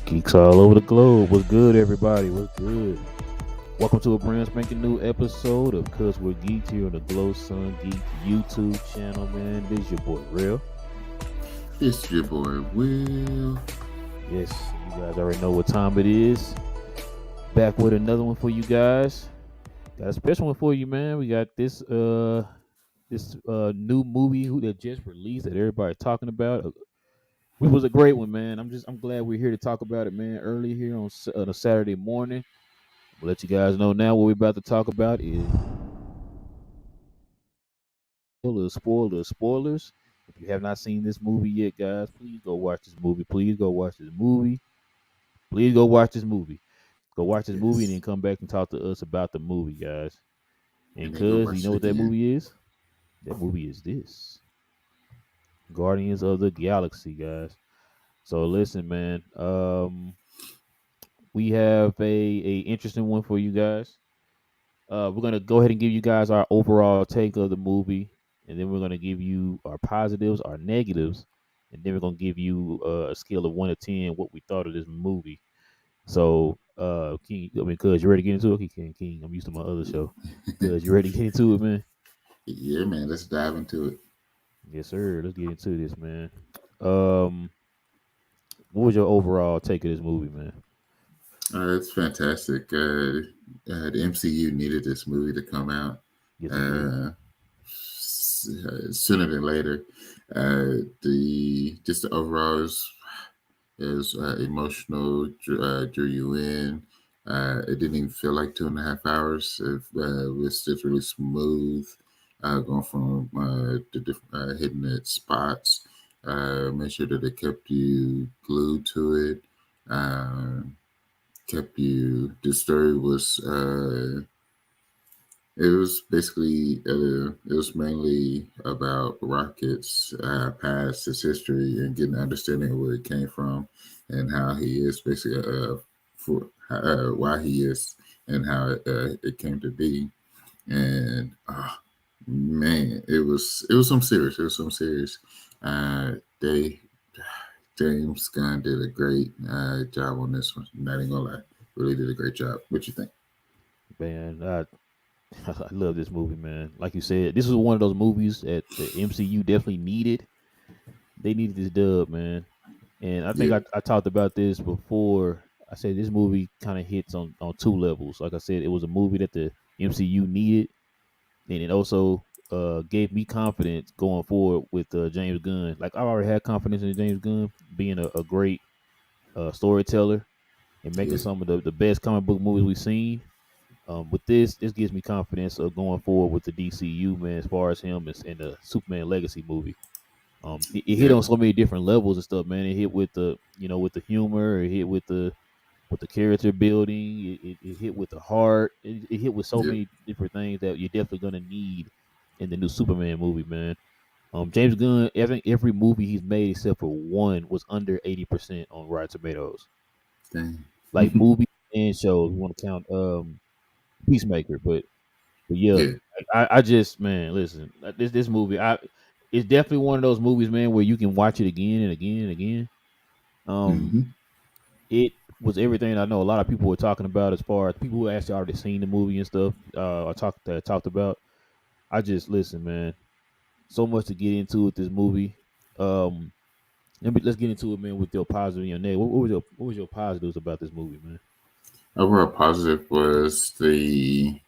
Geeks all over the globe. What's good, everybody? What's good? Welcome to a brand spanking new episode of Cuz We're Geeked here on the Glow Sun Geek YouTube channel, man. This is your boy, Real. It's your boy, Will. Yes, you guys already know what time it is. Back with another one for you guys. Got a special one for you, man. We got this new movie that just released that everybody talking about. It was a great one, man. I'm glad we're here to talk about it, man. Early here on a Saturday morning. We'll let you guys know now what we're about to talk about is spoilers. If you have not seen this movie yet, guys, please go watch this movie. Please go watch this movie. Please go watch this movie. Go watch this movie and then Yes. come back and talk to us about the movie, guys. And And then go cuz you watch know it what that again. movie is? That movie is this. Guardians of the Galaxy, guys. So listen, man. We have a interesting one for you guys. We're gonna go ahead and give you guys our overall take of the movie, and then we're gonna give you our positives, our negatives, and then we're gonna give you a scale of 1 to 10 what we thought of this movie. So, King, I mean, cuz you ready to get into it? King, I'm used to my other show. Cuz you ready to get into it, man? Yeah, man. Let's dive into it. Yes, sir. Let's get into this, man. Um, what was your overall take of this movie, man? It's fantastic. The MCU needed this movie to come out Yes, it did. uh, sooner than later. The overall is emotional. Drew you in. It didn't even feel like 2.5 hours. It was just really smooth, going from the different hitting it spots. Make sure that it kept you glued to it. Kept you. The story was. It was basically. It was mainly about Rocket's past, his history, and getting an understanding of where it came from, and how he is basically for why he is and how it came to be. And man, it was some serious. It was some serious. They James Gunn did a great job on this one. Not even gonna lie, really did a great job. What you think? Man, I love this movie, man. Like you said, this was one of those movies that the MCU definitely needed. They needed this dub, man. And I think Yeah, I talked about this before. I said this movie kind of hits on two levels. Like I said, it was a movie that the MCU needed, and it also gave me confidence going forward with James Gunn. Like I already had confidence in James Gunn being a great storyteller and making yeah, some of the best comic book movies we've seen. With this gives me confidence of going forward with the DCU, man, as far as him and the Superman Legacy movie. It hit yeah, on so many different levels and stuff, man. It hit with with the humor. It hit with the character building. It hit with the heart. It hit with so yeah. many different things that you're definitely gonna need in the new Superman movie, man. James Gunn, I think every movie he's made except for one was under 80% on Rotten Tomatoes. Dang. Like movies and shows, we want to count Peacemaker, but yeah, Yeah. I just man, listen, this movie, it's definitely one of those movies, man, where you can watch it again and again and again. Um, Hmm. it was everything I know a lot of people were talking about as far as people who actually already seen the movie and stuff. I talked about. I just listen, man. So much to get into with this movie. Um, let's get into it, man. With your positive and your negative. What was your positives about this movie, man? Overall positive was the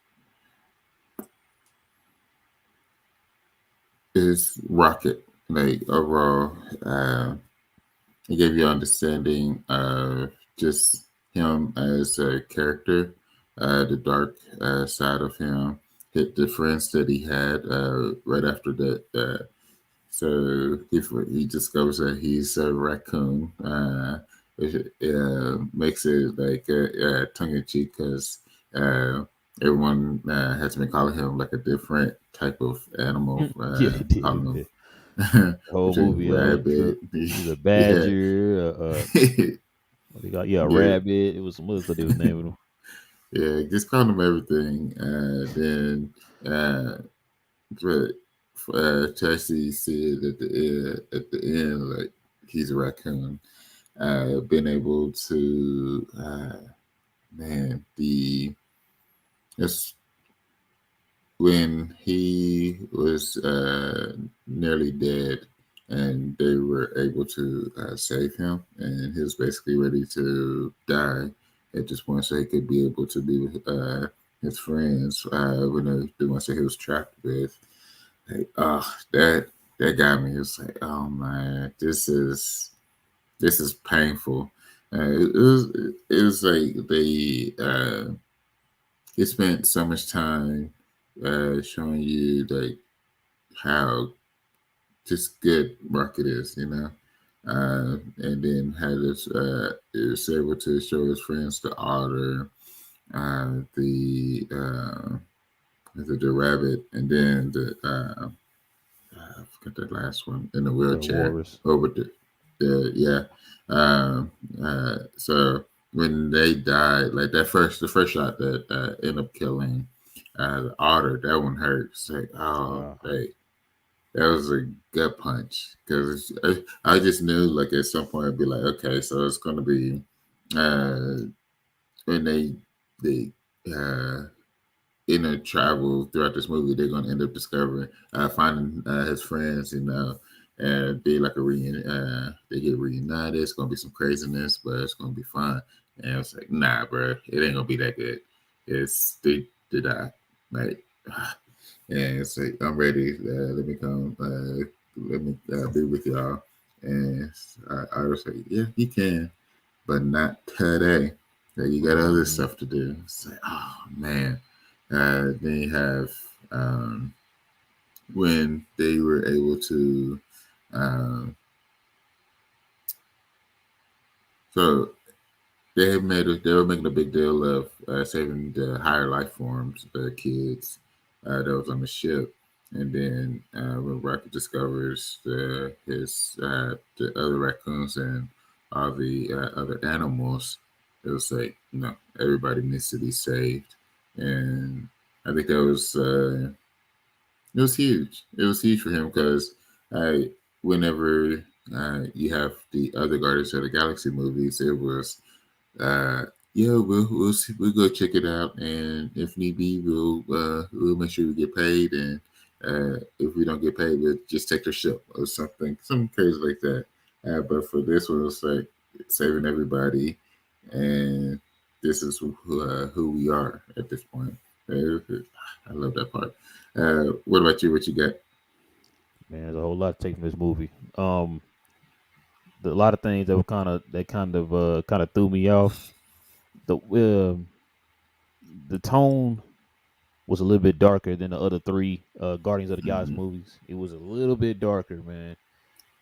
is Rocket. Like overall, it gave you understanding of just him as a character, the dark side of him, hit the friends that he had right after that. So he discovers that he's a raccoon. It makes it like tongue in cheek because uh, everyone has been calling him like a different type of animal, Yeah, it did, calling man. him The whole which is movie, rabbit. he's a Yeah, badger. What they got? Yeah, a yeah, rabbit. It was some other stuff they was naming him. yeah. Just calling him everything. Then, but Chelsea said at the end, like he's a raccoon. been able to man the it's when he was nearly dead and they were able to save him, and he was basically ready to die at this point so he could be able to be with his friends when the ones that he was trapped with. Like, oh, that got me. It's like, oh man, this is painful. It was like he spent so much time showing you like how just good market is, and then had this is able to show his friends the otter, the rabbit, and then I forgot that last one in the The wheelchair Walrus. over the yeah. So when they died, like the first shot that ended up killing the otter, that one hurt. It's like, oh, like that was a gut punch because I just knew like at some point I'd be like, okay, so it's gonna be uh, when they uh, travel throughout this movie, they're gonna end up discovering finding his friends, and be like a reunion. They get reunited. It's gonna be some craziness, but it's gonna be fun. And it's like, nah, bro, it ain't gonna be that good. It's they die. Like, and it's like I'm ready. Let me come. Let me be with y'all. And I was like, yeah, you can, but not today. You got other Mm-hmm. stuff to do. It's like, oh man. Then you have when they were able to. Um, so they were making a big deal of saving the higher life forms, the kids that was on the ship, and then when Rocket discovers the other raccoons and all the other animals, it was like, everybody needs to be saved, and I think that was it was huge. It was huge for him because whenever you have the other Guardians of the Galaxy movies, it was uh, yeah, we'll see, we'll go check it out, and if need be, we'll make sure we get paid, and if we don't get paid, we'll just take their ship or something crazy like that. But for this one, it's like saving everybody, and this is who we are at this point. I love that part. What about you? What you got? Man, there's a whole lot to take from this movie. A lot of things that were kind of threw me off. The tone was a little bit darker than the other three Guardians of the Galaxy Mm-hmm. movies. It was a little bit darker, man.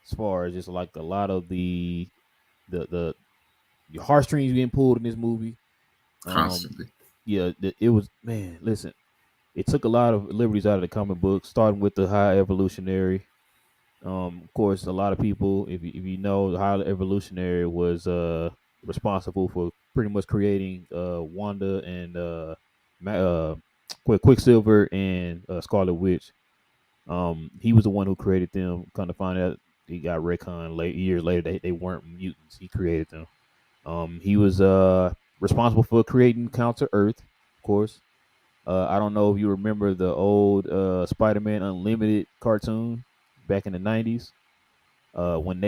As far as just like a lot of the your heartstrings being pulled in this movie. Um, Constantly. yeah, it was, man. Listen, it took a lot of liberties out of the comic book, starting with the High Evolutionary. Of course, a lot of people, if you know, the High Evolutionary was responsible for pretty much creating Wanda and Quicksilver and Scarlet Witch. He was the one who created them. Kind of find out he got retcon years later they weren't mutants. He created them. He was responsible for creating Counter Earth, of course. I don't know if you remember the old Spider-Man Unlimited cartoon back in the '90s. When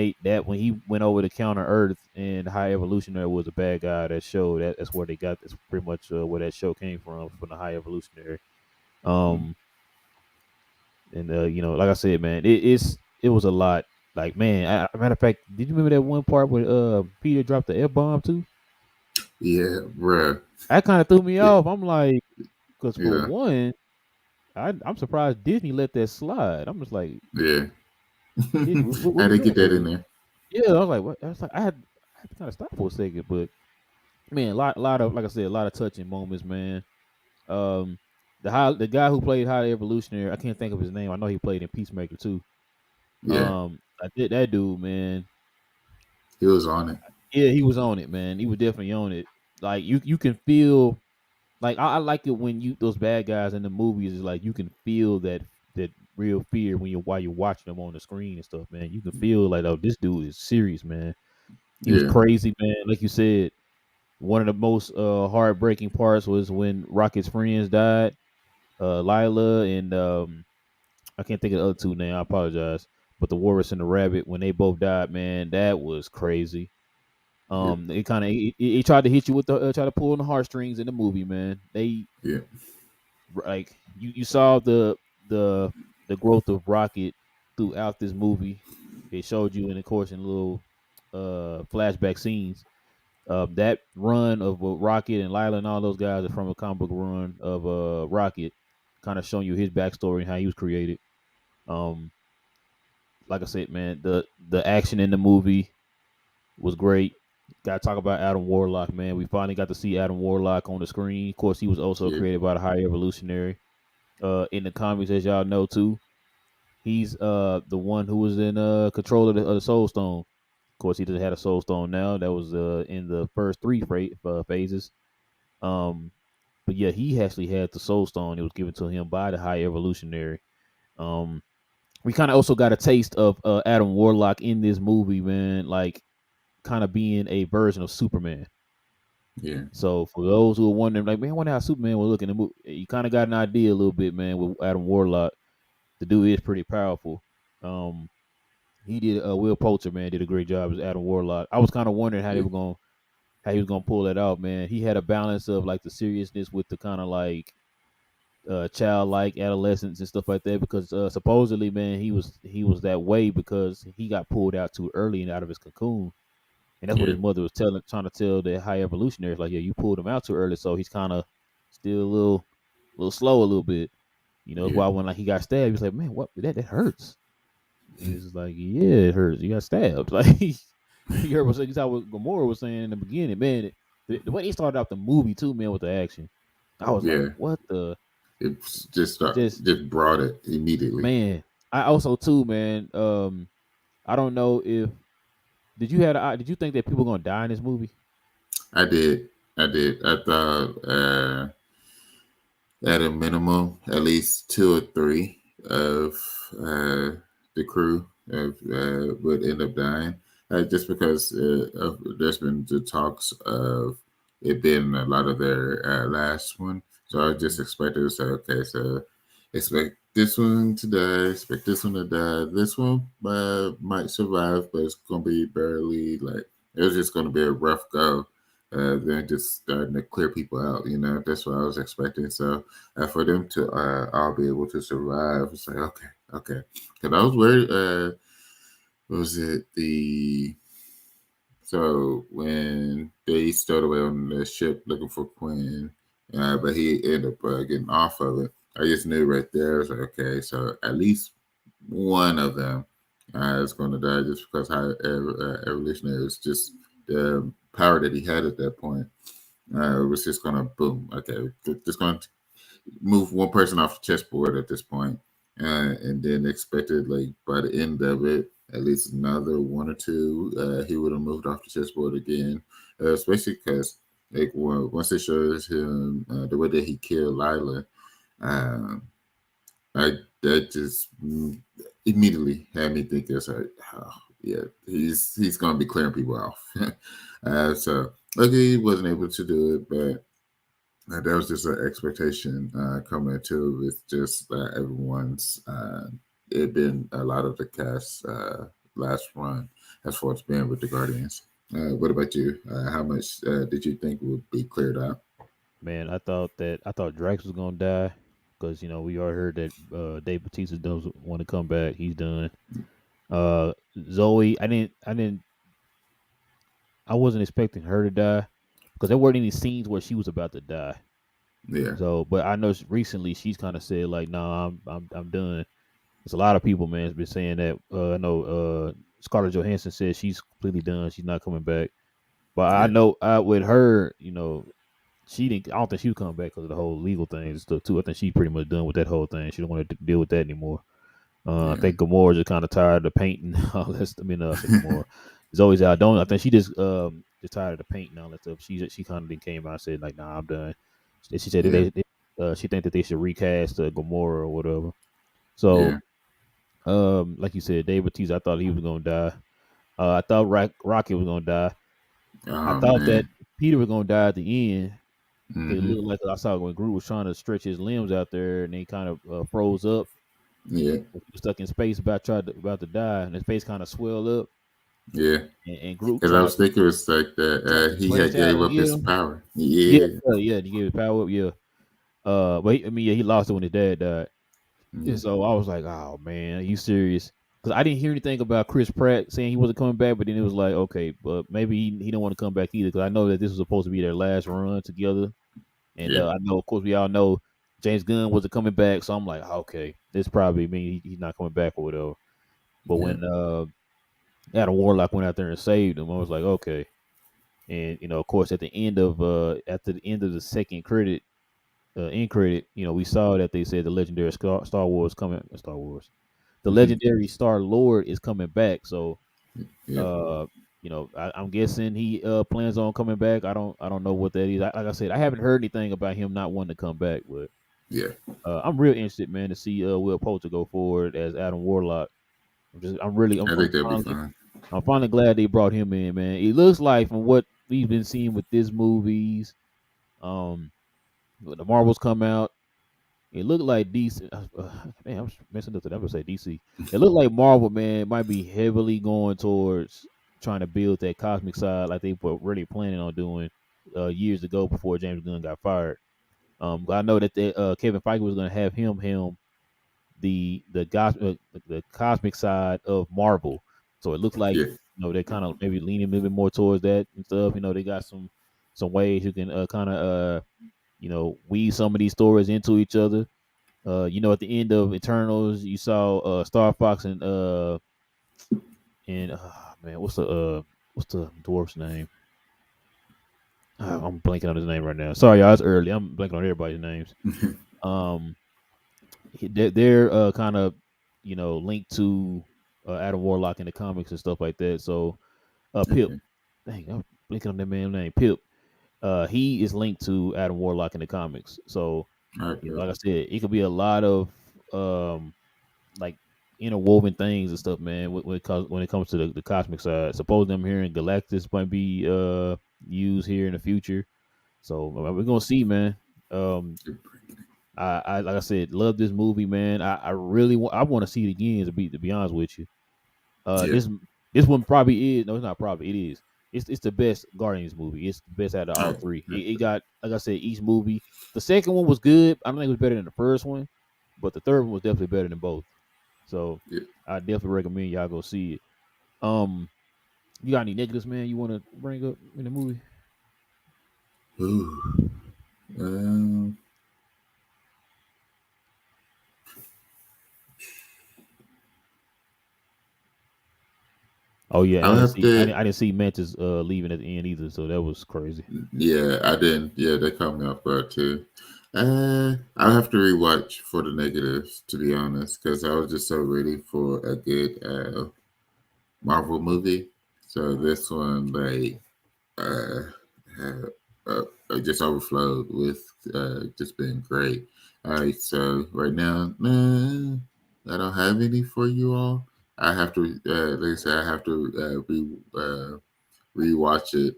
he went over to Counter Earth and High Evolutionary was a bad guy. That show that's where they got that's pretty much where that show came from the High Evolutionary. Um, and like I said, man, it was a lot. Like, man, matter of fact, did you remember that one part where Peter dropped the F bomb too? Yeah, bruh. That kind of threw me Yeah, off. I'm like, because for yeah, one, I'm surprised Disney let that slide. I'm just like, yeah. Disney, what Had was to get that? that in there. Yeah, I was like, what? I was like, I had to kind of stop for a second, but man, lot of, like I said, a lot of touching moments, man. Um, the guy who played High Evolutionary, I can't think of his name. I know he played in Peacemaker too. Yeah, I did that dude, man. he was on it. Yeah, he was on it, man. He was definitely on it. Like you can feel. Like I like it when those bad guys in the movies is like you can feel that real fear when you're while you're watching them on the screen and stuff, man. You can feel like, oh, this dude is serious, man. He was yeah, crazy, man. Like you said, one of the most heartbreaking parts was when Rocket's friends died. Lila and I can't think of the other two now. I apologize. But the Walrus and the Rabbit, when they both died, man, that was crazy. yeah, It kind of it tried to hit you with the try to pull on the heartstrings in the movie, man. They yeah, like you saw the the growth of Rocket throughout this movie. It showed you, and of course, in little flashback scenes. That run of Rocket and Lila and all those guys are from a comic book run of Rocket, kind of showing you his backstory and how he was created. Um, like I said, man, the action in the movie was great. Got to talk about Adam Warlock, man. We finally got to see Adam Warlock on the screen. Of course, he was also yeah, created by the High Evolutionary. In the comics, as y'all know too, he's the one who was in control of the Soul Stone. Of course, he just had a Soul Stone now. That was in the first three phases. Um, but yeah, he actually had the Soul Stone. It was given to him by the High Evolutionary. Um, we kind of also got a taste of Adam Warlock in this movie, man. Like kind of being a version of Superman. yeah, So for those who are wondering, like, man, I wonder how Superman will look in the movie. You kind of got an idea a little bit, man, with Adam Warlock. The dude is pretty powerful. Um, he did. Will Poulter, man, did a great job as Adam Warlock. I was kind of wondering how they yeah, were going, how he was gonna pull that out, man. He had a balance of like the seriousness with the kind of like childlike adolescence and stuff like that. Because supposedly, man, he was that way because he got pulled out too early and out of his cocoon. And that's what yeah, his mother was trying to tell the high evolutionaries, like, yeah, you pulled him out too early, so he's kind of still little slow a little bit. You know, that's yeah, why when like he got stabbed, he was like, man, what that hurts. He was like, yeah, it hurts. You got stabbed. Like you heard what Gamora was saying in the beginning, man. The way they started out the movie too, man, with the action, I was like, yeah. what the It's just start, just just brought it immediately. man. I also too, man. I don't know if did you think that people were gonna die in this movie? I did. I did. I thought at a minimum, at least two or three of the crew would end up dying, just because there's been the talks of it being a lot of their last one. So I Mm-hmm. just expected to say, okay, so expect this one to die, expect this one to die. This one might survive, but it's gonna be barely like it was just gonna be a rough go. Then just starting to clear people out, that's what I was expecting. So for them to all be able to survive, it's like okay, okay. Because I was worried. What was it so when they stowed away on the ship looking for Quinn, but he ended up getting off of it. I just knew right there. I was like, okay, so at least one of them is going to die just because how evolutionary is just the power that he had at that point was just going to boom. Okay, just going to move one person off the chessboard at this point, and then expected like by the end of it, at least another one or two, he would have moved off the chessboard again. Especially because like once it shows him the way that he killed Lila, um, I that just immediately had me think it's like, oh, yeah, he's gonna be clearing people off. So luckily he wasn't able to do it, but that was just an expectation coming into with just everyone's. It been a lot of the cast last run as far as being with the Guardians. What about you? How much did you think would be cleared out? Man, I thought Drax was gonna die because we already heard that Dave Bautista doesn't want to come back. He's done. Zoe, I wasn't expecting her to die because there weren't any scenes where she was about to die. Yeah, So, but I know recently she's kind of said like, "Nah, I'm done." There's a lot of people, man, has been saying that. I know Scarlett Johansson says she's completely done. She's not coming back. But I yeah, know with her, she didn't. I don't think she would come back because of the whole legal thing and stuff too. I think she's pretty much done with that whole thing. She don't want to deal with that anymore. I yeah, think Gamora's just kind of tired of painting all that. I mean, I said Gamora. It's always out. Don't I think she just tired of the painting and all that stuff. She kind of came out and said like, "Nah, I'm done." She said that yeah, she think that they should recast Gamora or whatever. So, yeah, like you said, Dave Bautista, I thought he was gonna die. I thought Rocket was gonna die. I Oh thought that man. Peter was gonna die at the end because it Mm-hmm. looked like I saw when Groot was trying to stretch his limbs out there, and he kind of froze up. Yeah. He was stuck in space, about to die, and his face kind of swelled up, Yeah. and Groot Because I tried was thinking it was like that. to He splash had out gave and up get his him. power. Yeah, Yeah. yeah, yeah. He gave his power up. Yeah. But I mean, yeah, he lost it when his dad died. And Yeah. so I was like, oh man, are you serious? Because I didn't hear anything about Chris Pratt saying he wasn't coming back, but then it was like, okay, but maybe he don't want to come back either. Because I know that this was supposed to be their last run together, and Yeah. I know, of course, we all know James Gunn wasn't coming back, so I'm like, okay, this probably means he's not coming back or whatever. But Yeah. when Adam Warlock went out there and saved him, I was like, okay. And of course, at the end of after the end of the second credit, end credit, we saw that they said the legendary Star Wars coming. Star Wars, the Mm-hmm. legendary Star Lord is coming back. So, Yeah. uh, I'm guessing he plans on coming back. I don't know what that is. Like I said, I haven't heard anything about him not wanting to come back, but Yeah. I'm real interested, man, to see Will Poulter go forward as Adam Warlock. I'm really, I think that'll be fun. I'm finally glad they brought him in, man. It looks like from what we've been seeing with this movies, um, when the Marvels come out, it looked like DC. Man, I'm messing up. I would say DC. It looked like Marvel, man, might be heavily going towards trying to build that cosmic side, like they were really planning on doing years ago before James Gunn got fired. I know that Kevin Feige was going to have him helm the cosmic side of Marvel. So it looks like Yeah. they're kind of maybe leaning a little bit more towards that and stuff. They got some ways you can kind of weave some of these stories into each other. At the end of Eternals, you saw Star Fox and man, what's the dwarf's name? I'm blanking on his name right now. Sorry, y'all, it's early. I'm blanking on everybody's names. Um, they're kind of linked to Adam Warlock in the comics and stuff like that. So Pip, Okay. dang, I'm blanking on that man's name. Pip, he is linked to Adam Warlock in the comics. So All right, bro. like I said, it could be a lot of like interwoven things and stuff, man. When it comes to the cosmic side, suppose them here in Galactus might be used here in the future. So we're gonna see, man. Um, I like I said, love this movie, man. I really want to see it again. To be honest with you, Yeah. this one probably is. No, it's not probably. It is. It's the best Guardians movie. It's the best out of All all right. three. All It got, like I said, each movie. The second one was good. I don't think it was better than the first one, but the third one was definitely better than both. So right. I definitely recommend y'all go see it. Um, you got any negatives, man? You want to bring up in the movie? Yeah. Ooh. Um, Oh yeah, and I'll I didn't have see I to. didn't, I didn't see Mantis leaving at the end either, so that was crazy. Yeah, I didn't. Yeah, they caught me off guard too. I'll have to rewatch for the negatives, to be honest, because I was just so ready for a good Marvel movie. So this one, like, uh, had, just overflowed with just being great. All right, so right now, nah, I don't have any for you all. I have to, like I said, I have to rewatch it.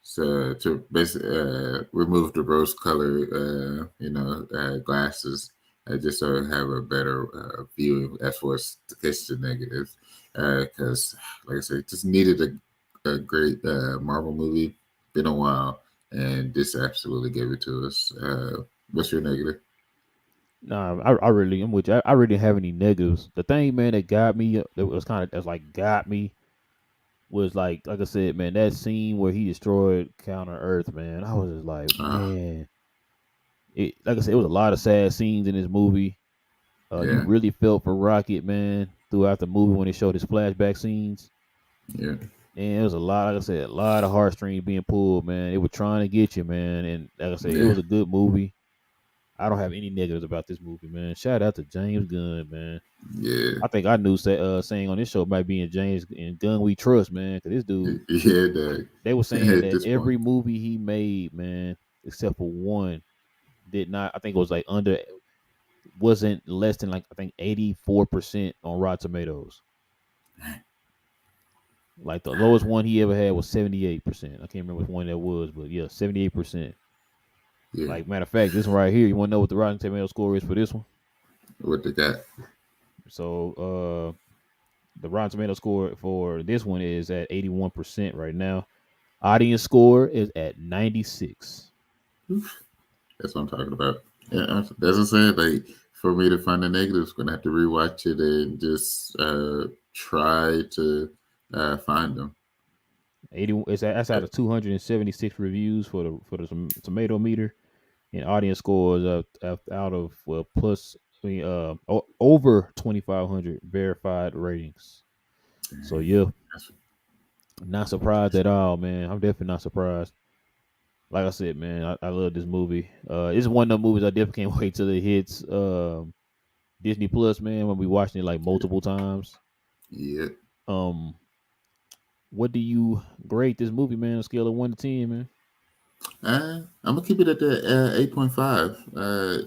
So to basically remove the rose color, glasses, just so I have a better view as far as the negatives. Because, like I said, just needed a great Marvel movie. Been a while, and this absolutely gave it to us. What's your negative? Nah, I'm with you. I really didn't have any negatives. The thing, man, that got me, that's like got me was like I said, man, that scene where he destroyed Counter Earth, man. I was just like, Ah, man, like I said, it was a lot of sad scenes in this movie. You yeah, really felt for Rocket, man, throughout the movie when they showed his flashback scenes. yeah, And it was a lot, like I said, a lot of heartstrings being pulled, man. They were trying to get you, man. And like I said, it yeah, was a good movie. I don't have any negatives about this movie, man. Shout out to James Gunn, man. yeah, I think I knew saying on this show might be in James and Gunn we trust, man. Because this dude, yeah. That they were saying at that this every point, movie he made, man, except for one, did not. I think it was like wasn't less than like I think 84% on Rotten Tomatoes. Like the lowest one he ever had was 78%. I can't remember which one that was, but yeah, 78%. Yeah. Like matter of fact, this one right here, you want to know what the Rotten Tomato score is for this one? What they got? So the Rotten Tomato score for this one is at 81% right now. Audience score is at 96. That's what I'm talking about. Yeah, that's what I'm saying. Like for me to find the negatives, gonna have to rewatch it and just try to find them. 80 it's that's Uh, out of 276 reviews for the tomato meter, and audience score is out of well plus over 2,500 verified ratings. So yeah, that's not surprised at all, man. I'm definitely not surprised. Like I said, man, I love this movie. It's one of the movies I definitely can't wait till it hits Disney Plus, man. When we watching it like multiple times. yeah. Um, what do you grade this movie, man? On a scale of 1 to 10, man. I'm gonna keep it at the 8.5.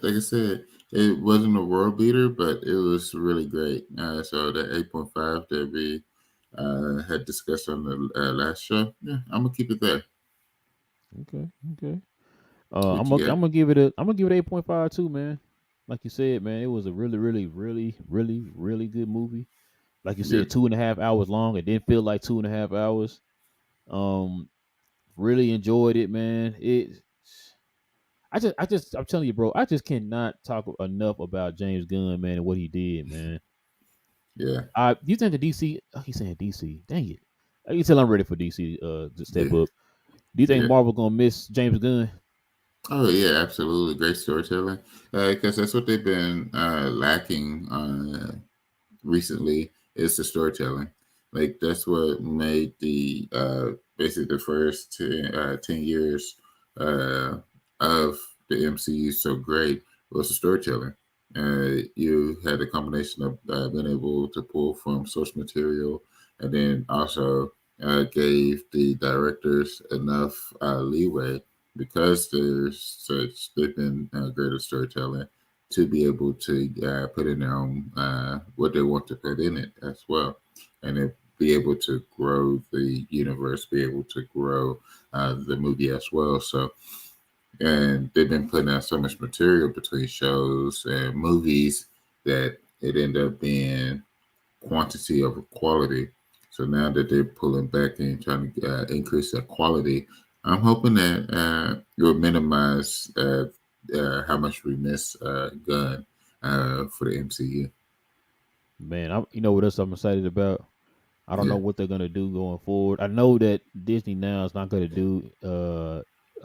Like I said, it wasn't a world beater, but it was really great. So the 8.5 that we had discussed on the last show, yeah, I'm gonna keep it there. Okay, okay. What you got? I'm gonna give it 8.5 too, man. Like you said, man, it was a really good movie. Like you Yeah, said, 2.5 hours long. It didn't feel like 2.5 hours. Um, really enjoyed it, man. I'm telling you, bro. I just cannot talk enough about James Gunn, man, and what he did, man. yeah, You think the DC? Oh, he's saying DC. Dang it! You tell I'm ready for DC. To step yeah, up. Do you think yeah. Marvel gonna miss James Gunn? Oh yeah, absolutely. Great storytelling. Because that's what they've been lacking recently is the storytelling. Like that's what made the basically the first 10 years uh, of the MCU so great was the storytelling. You had a combination of being able to pull from source material, and then also gave the directors enough leeway because there's such they've been great at storytelling to be able to put in their own what they want to put in it as well, and then be able to grow the universe, be able to grow the movie as well. So, and they've been putting out so much material between shows and movies that it ended up being quantity over quality. So now that they're pulling back and trying to increase that quality, I'm hoping that it will minimize how much we miss Gunn for the MCU. Man, you know what else I'm excited about? I don't know Yeah, what they're gonna do going forward. I know that Disney now is not gonna do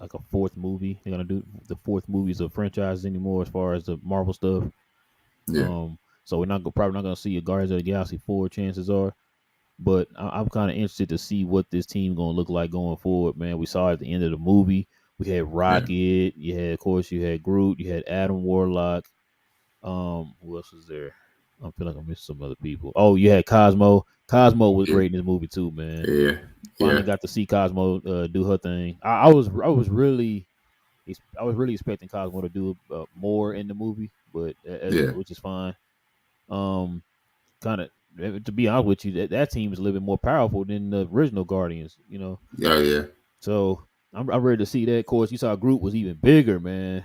like a fourth movie. They're gonna do the fourth movies of franchises anymore as far as the Marvel stuff. yeah, So we're probably not gonna see a Guardians of the Galaxy 4. Chances are, but I'm kind of interested to see what this team gonna look like going forward. Man, we saw at the end of the movie we had yeah, Rocket. You had, of course, you had Groot. You had Adam Warlock. Who else was there? I feel like I missed some other people. Oh, you had Cosmo. Cosmo was yeah, great in this movie too, man. yeah, Finally yeah, got to see Cosmo do her thing. I was really expecting Cosmo to do more in the movie, but yeah, which is fine. Um, kind of to be honest with you, that team is a little bit more powerful than the original Guardians. yeah, yeah, So I'm ready to see that. Of course, you saw Groot was even bigger, man.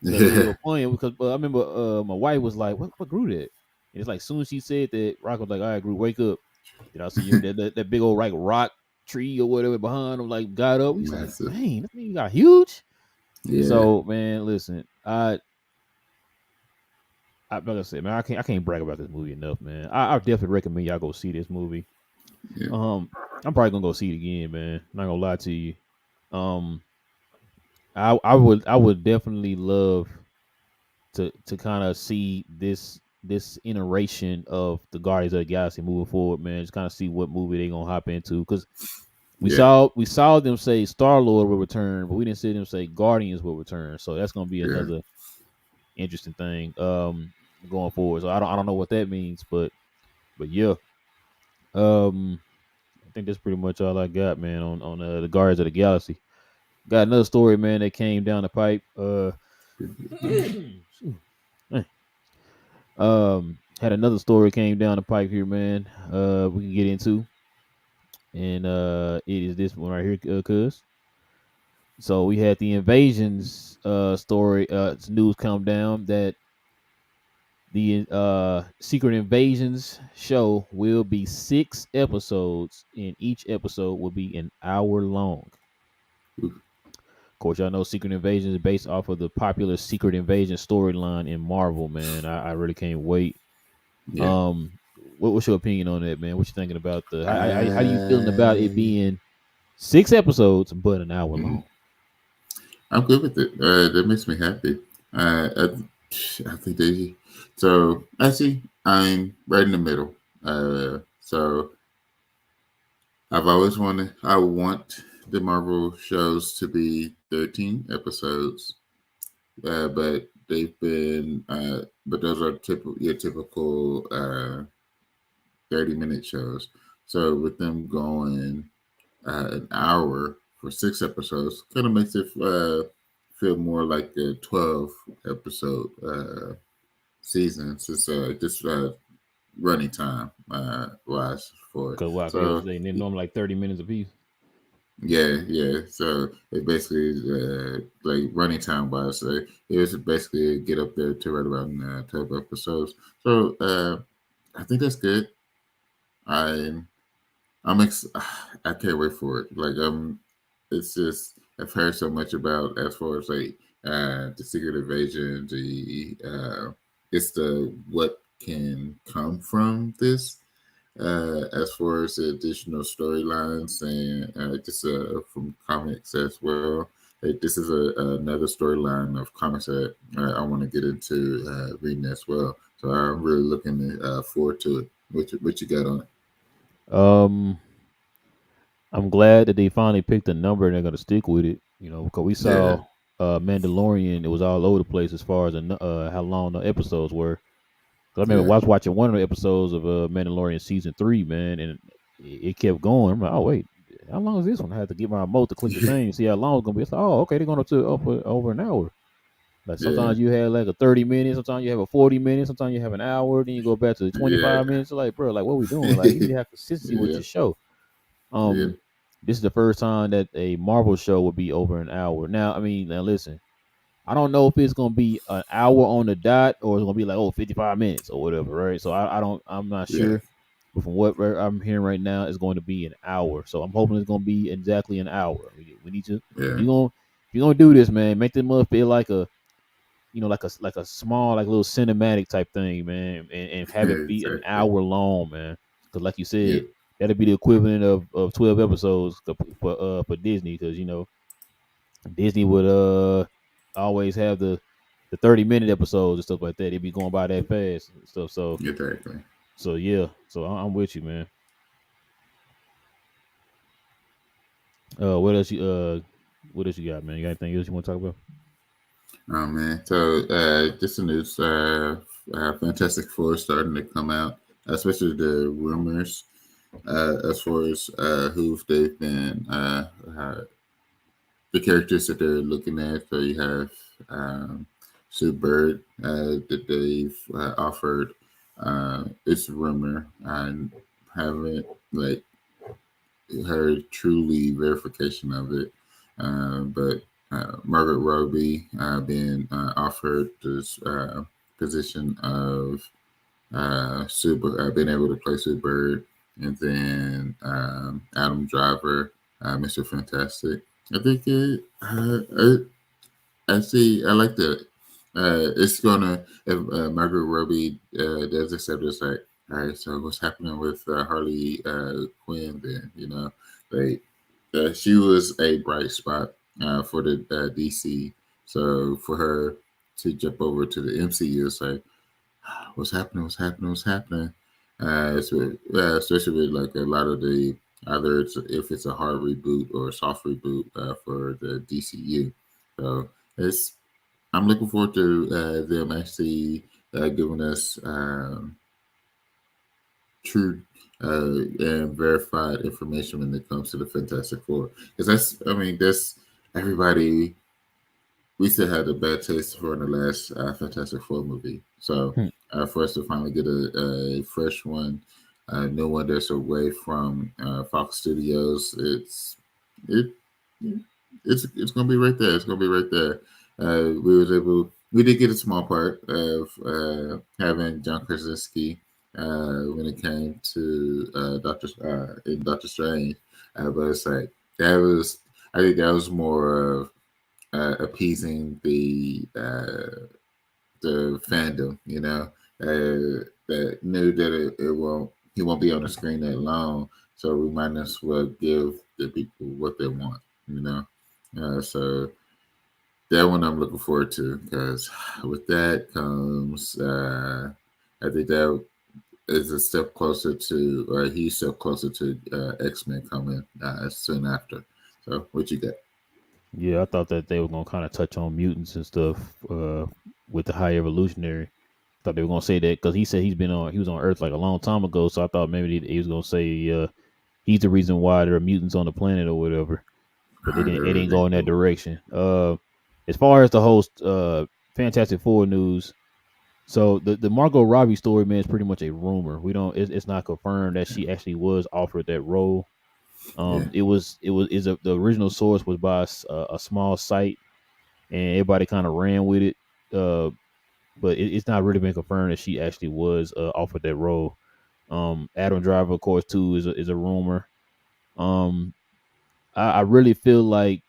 Because it yeah. was funny because I remember my wife was like, "What Groot at?" And it's like soon as she said that, Rock was like, "All right, Groot, wake up." Then I see that big old like rock tree or whatever behind him, like got up. He's like, Massive. "Dang, that thing got huge." Yeah, So man, listen, like I said, man, I can't brag about this movie enough, man. I definitely recommend y'all go see this movie. yeah, Um, I'm probably gonna go see it again, man. Not gonna lie to you. Um, I would definitely love to kind of see this iteration of the Guardians of the Galaxy moving forward, man. Just kind of see what movie they gonna hop into because yeah, we saw them say Star Lord will return, but we didn't see them say Guardians will return. So that's gonna be yeah, another interesting thing going forward. So I don't know what that means, but yeah. Um I think that's pretty much all I got, man, on the Guardians of the Galaxy. Got another story, man, that came down the pipe. Had another story came down the pipe here, man. We can get into. and it is this one right here, cuz. So we had the invasions story news come down that the Secret Invasions show will be 6 episodes, and each episode will be an hour long. Oof. Of course, y'all know Secret Invasion is based off of the popular Secret Invasion storyline in Marvel. Man, I really can't wait. Yeah. What's your opinion on that, man? What you thinking about the? How you feeling about it I, being 6 episodes but an hour mhm. long? I'm good with it. That makes me happy. I think they. So actually, I'm right in the middle. So I've always wanted. I want the Marvel shows to be 13 episodes, but they've been. But those are typical, your typical 30-minute shows. So with them going an hour for 6 episodes, kind of makes it feel more like a 12 episode season. Since just running time wise for it. Cause wow, cause So they normally like 30 minutes a piece. yeah, yeah. So it basically like running time wise, so it was basically get up there to right around 12 episodes. So I think that's good. I I'm ex- I can't wait for it. Like it's just I've heard so much about as far as like the Secret Invasion, the it's the what can come from this as far as the additional storylines and just from comics as well. Like, this is another storyline of comics that I want to get into reading as well. So I'm really looking forward to it. What you got on it? Um, I'm glad that they finally picked a number and they're gonna stick with it. You know, because we Yeah, saw Mandalorian, it was all over the place as far as how long the episodes were. 'Cause I remember yeah. I was watching one of the episodes of Mandalorian season 3, man, and it kept going. I'm like, oh wait, how long is this one? I had to get my remote to click the thing and see how long it's gonna be. It's like, oh, okay, they're going up to over an hour. Like Yeah, sometimes you have like a 30 minutes, sometimes you have a 40 minutes, sometimes you have an hour, then you go back to the yeah, 25 minutes. Like, bro, like what we doing? Like you need to have consistency with yeah, your show. yeah, Um, this is the first time that a Marvel show will be over an hour. Now, I mean, now listen, I don't know if it's gonna be an hour on the dot or it's gonna be like 55 minutes or whatever, right? So I'm not yeah, sure. But from what I'm hearing right now, it's going to be an hour. So I'm hoping it's gonna be exactly an hour. We need to yeah. if you're gonna do this, man, make this mother feel like a like a small like little cinematic type thing, man, and have it be an Exactly. hour long, man. Because like you Yep, said, that'll be the equivalent of 12 episodes for Disney. Because Disney would always have the 30-minute episodes and stuff like that. They'd be going by that fast and stuff. exactly. So yeah. So I'm with you, man. What else you got, man? You got anything else you want to talk about? Oh man. So just the news. Fantastic Four starting to come out, especially the rumors as far as who they've been, the characters that they're looking at. So you have Sue Bird that they've offered. It's a rumor. I haven't like heard truly verification of it. But Margaret Robbie being offered this position of Super, being able to play Sue Bird, and then Adam Driver, Mr. Fantastic. I think I see. I like that. It's gonna if Margaret Robbie does accept it's like, all right. So what's happening with Harley Quinn? Then like she was a bright spot for the DC. So for her to jump over to the MCU, it's like, what's happening? What's happening? What's happening? Especially with like a lot of the either it's if it's a hard reboot or a soft reboot for the DCU. So it's I'm looking forward to them actually giving us true and verified information when it comes to the Fantastic Four. Because that's everybody. We still had a bad taste for in the last Fantastic Four movie. So Hmm. for us to finally get a fresh one, no one that's away from Fox Studios. It it's gonna be right there. It's gonna be right there. We did get a small part of having John Krasinski when it came to Doctor Strange, but it's like that was I think that was more of appeasing the fandom, that knew that it won't he won't be on the screen that long, so we might as well give the people what they want, you know. So that one I'm looking forward to because with that comes, I think that is a step closer to, or he's step closer to X-Men coming soon after. So what you got? Yeah, I thought that they were gonna kind of touch on mutants and stuff with the High Evolutionary. Thought they were gonna say that because he said he was on Earth like a long time ago. So I thought maybe he was gonna say he's the reason why there are mutants on the planet or whatever. But they didn't. It didn't go in that direction. As far as the host, Fantastic Four news. So the Margot Robbie story, man, is pretty much a rumor. We don't. It's not confirmed that she actually was offered that role. Yeah. It was is the original source was by a small site, and everybody kind of ran with it. Uh, but it's not really been confirmed that she actually was offered that role. Adam Driver, of course, too, is a rumor. Um, I really feel like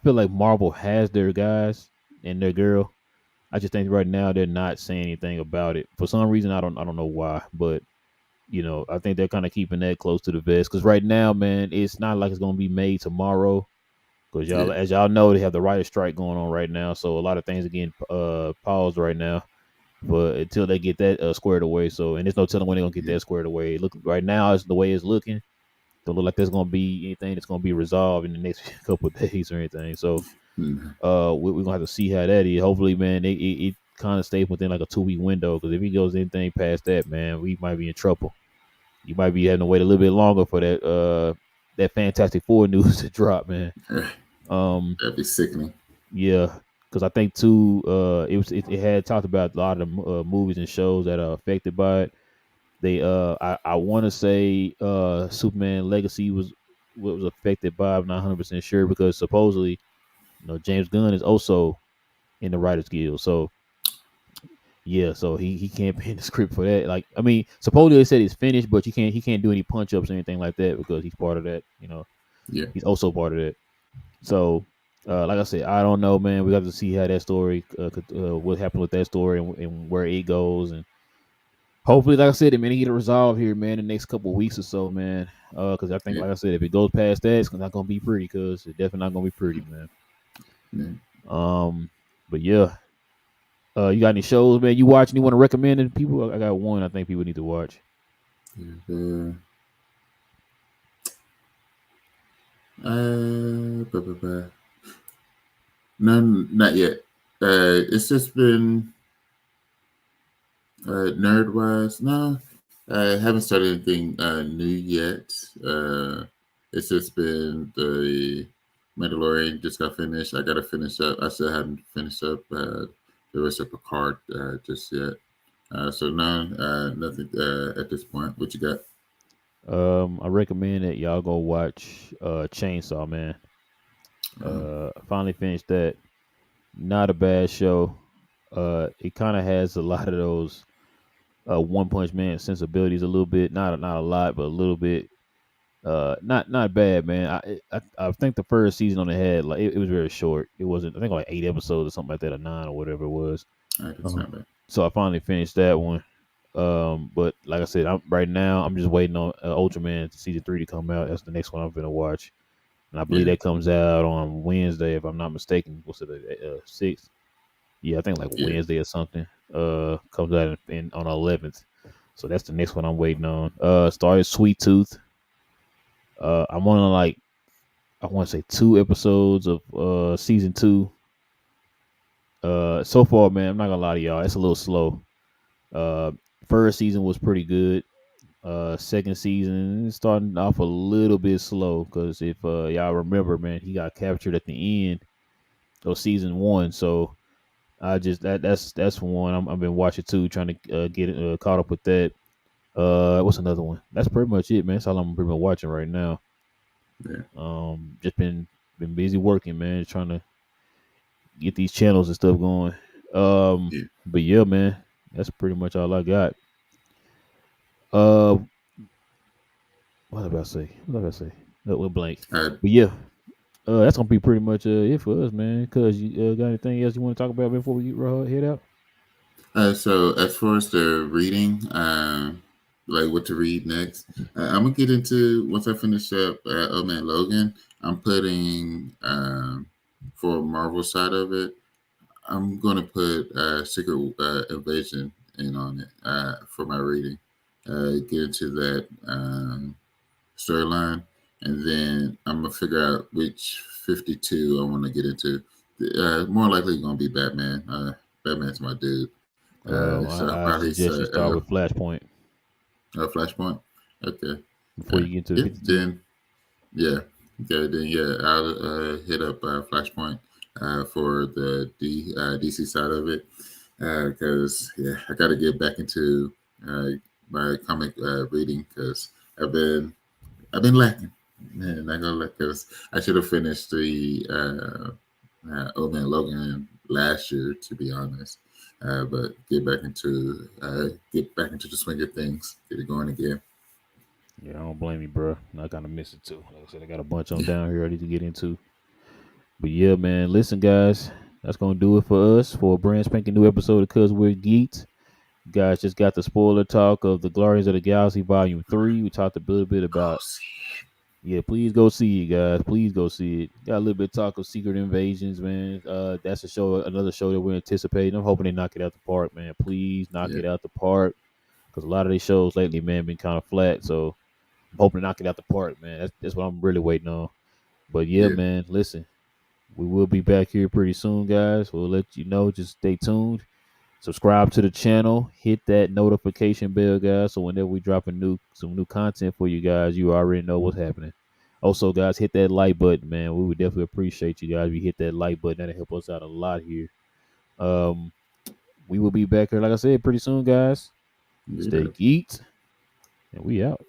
Marvel has their guys and their girl. I just think right now they're not saying anything about it for some reason. I don't know why, but I think they're kind of keeping that close to the vest because right now, man, it's not like it's gonna be made tomorrow. Because Yeah. as y'all know, they have the writer strike going on right now, so a lot of things are getting paused right now. But until they get that squared away, and there's no telling when they're gonna get Yeah. that squared away. Look, right now, is the way it's looking. Don't look like there's gonna be anything that's gonna be resolved in the next couple of days or anything. So, Mm, we're gonna have to see how that is. Hopefully, man, it kind of stays within like a 2 week window. Because if he goes anything past that, man, we might be in trouble. You might be having to wait a little bit longer for that Fantastic Four news to drop, man. Um, that'd be sickening. yeah, because I think too, it had talked about a lot of the movies and shows that are affected by it. I want to say Superman Legacy was affected by. I'm not 100% sure because supposedly James Gunn is also in the Writers Guild. So yeah, so he can't be in the script for that. Like I mean, supposedly they said it's finished, but he can't do any punch ups or anything like that because he's part of that. Yeah. He's also part of that. So like I said, I don't know, man. We have to see how that story, what happened with that story and where it goes, and hopefully, like I said, man, he get it resolved here, man, in the next couple of weeks or so, man. Because I think, Yeah. like I said, if it goes past that, it's not gonna be pretty. Because it's definitely not gonna be pretty, man. Yeah. Um, but yeah, you got any shows, man? You watching? You want to recommend it to people? I got one. I think people need to watch. Yeah. Blah, blah, blah. None, not yet. It's just been nerd wise. No, I haven't started anything new yet. Uh, it's just been the Mandalorian just got finished. I gotta finish up. I still haven't finished up the rest of Picard just yet. So no, nothing at this point. What you got? I recommend that y'all go watch Chainsaw Man. I finally finished that. Not a bad show. It kind of has a lot of those One Punch Man sensibilities a little bit, not a lot, but a little bit. Not bad, man. I think the first season on the head like it was very short. It wasn't. I think like 8 episodes or something like that, or 9 or whatever it was. That's not bad. So I finally finished that one. But like I said, right now I'm just waiting on Ultraman season 3 to come out. That's the next one I'm gonna watch, and I believe Yeah. that comes out on Wednesday, if I'm not mistaken. What's it? 6th? Yeah, I think like Yeah. Wednesday or something. Comes out on the 11th. So that's the next one I'm waiting on. Started Sweet Tooth. I'm on like I want to say 2 episodes of season 2. So far, man, I'm not gonna lie to y'all, it's a little slow. Uh, First season was pretty good. Second season is starting off a little bit slow because if y'all remember, man, he got captured at the end of season 1. So I just that's one I've been watching too, trying to get caught up with that. What's another one? That's pretty much it, man. That's all I'm pretty much watching right now. Yeah, Just been busy working, man, trying to get these channels and stuff going. yeah. But yeah, man, that's pretty much all I got. Uh, what did I say? What did I say? We're blank. Uh, But yeah, that's gonna be pretty much it for us, man. Cause you got anything else you want to talk about before we get head out? so as far as the reading, like what to read next, I'm gonna get into once I finish up Oh Man Logan. I'm putting for Marvel side of it. I'm gonna put Secret Invasion in on it for my reading. Get into that storyline, and then I'm gonna figure out which 52 I want to get into. More likely gonna be Batman. Batman's my dude. So I'll I probably suggest you start start with Flashpoint Flashpoint. Okay. before you get to the 52. Then yeah. Okay. Then yeah, I'll hit up Flashpoint for the DC side of it because yeah, I got to get back into my comic reading because I've been I've been lacking. Man, not gonna let because I should have finished the Old Man Logan last year, to be honest. But get back into the swing of things, get it going again. Yeah, I don't blame you, bro. I kind of miss it too. Like I said, I got a bunch on down here I need to get into. But yeah, man, listen, guys, that's gonna do it for us for a brand spanking new episode of Cause We're Geeked. You guys just got the spoiler talk of the Guardians of the Galaxy Volume 3. We talked a little bit Go about, see. yeah, please go see it, guys. Please go see it. Got a little bit of talk of Secret Invasions, man. That's a show, another show that we're anticipating. I'm hoping they knock it out the park, man. Please knock Yeah, it out the park. Because a lot of these shows lately, man, been kind of flat. So I'm hoping to knock it out the park, man. That's what I'm really waiting on. But yeah, yeah, man, listen, we will be back here pretty soon, guys. We'll let you know. Just stay tuned. Subscribe to the channel. Hit that notification bell, guys. So whenever we drop some new content for you guys, you already know what's happening. Also, guys, hit that like button, man. We would definitely appreciate you guys. If you hit that like button, that'll help us out a lot here. Um, we will be back here, like I said, pretty soon, guys. yeah. Stay geeked, and we out.